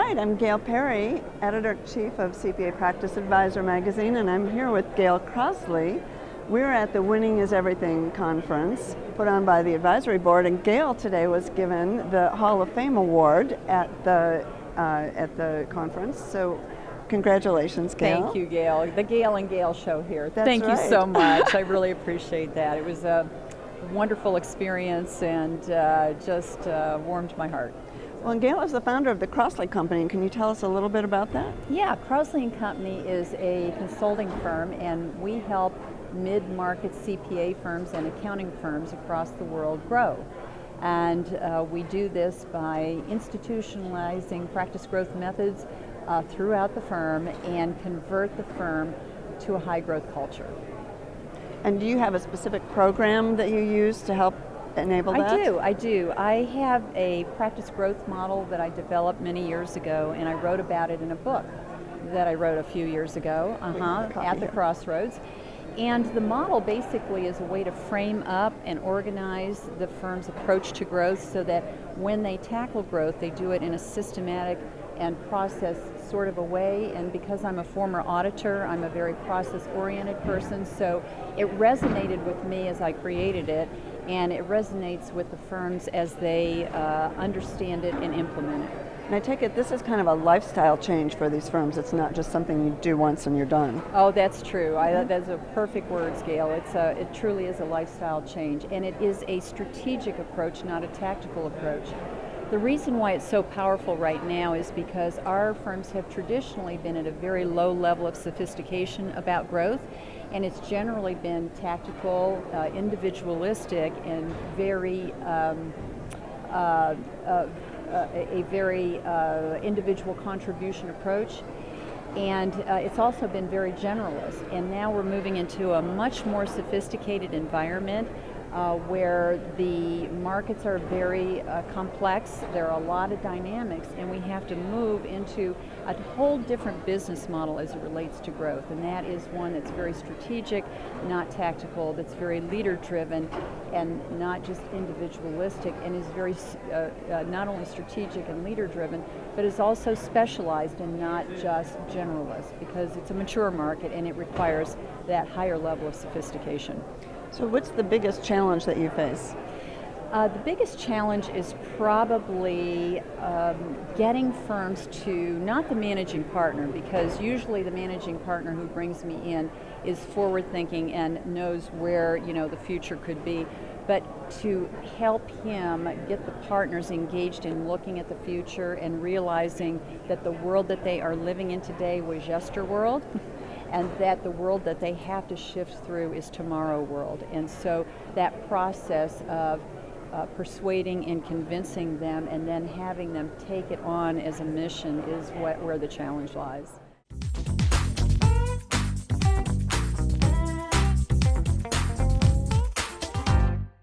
right, I'm Gale Perry, Editor-in-Chief of CPA Practice Advisor magazine, and I'm here with Gale Crosley. We're at the Winning is Everything conference put on by the advisory board, and Gale today was given the Hall of Fame award at the conference. So congratulations, Gale. Thank you, Gale. The Gale and Gale show here. That's Thank right. you so much. I really appreciate that. It was a wonderful experience and just warmed my heart. Well, and Gale is the founder of the Crosley Company. Can you tell us a little bit about that? Yeah, Crosley & Company is a consulting firm, and we help mid-market CPA firms and accounting firms across the world grow. And we do this by institutionalizing practice growth methods throughout the firm and convert the firm to a high growth culture. And do you have a specific program that you use to help enable that? I do. I have a practice growth model that I developed many years ago, and I wrote about it in a book that I wrote a few years ago at the Crossroads. And the model basically is a way to frame up and organize the firm's approach to growth so that when they tackle growth, they do it in a systematic and process sort of a way. And because I'm a former auditor, I'm a very process-oriented person, so it resonated with me as I created it, and it resonates with the firms as they understand it and implement it. And I take it this is kind of a lifestyle change for these firms. It's not just something you do once and you're done. Oh, that's true. That's a perfect word, Gale. It truly is a lifestyle change, and it is a strategic approach, not a tactical approach. The reason why it's so powerful right now is because our firms have traditionally been at a very low level of sophistication about growth, and it's generally been tactical, individualistic, and very a very individual contribution approach. And it's also been very generalist. And now we're moving into a much more sophisticated environment where the markets are very complex. There are a lot of dynamics, and we have to move into a whole different business model as it relates to growth. And that is one that's very strategic, not tactical, that's very leader-driven and not just individualistic, and is very not only strategic and leader-driven, but is also specialized and not just generalist, because it's a mature market and it requires that higher level of sophistication. So what's the biggest challenge that you face? The biggest challenge is probably getting firms to, not the managing partner, because usually the managing partner who brings me in is forward-thinking and knows where the future could be, but to help him get the partners engaged in looking at the future and realizing that the world that they are living in today was yesterworld. And that the world that they have to shift through is tomorrow world. And so that process of persuading and convincing them and then having them take it on as a mission is where the challenge lies.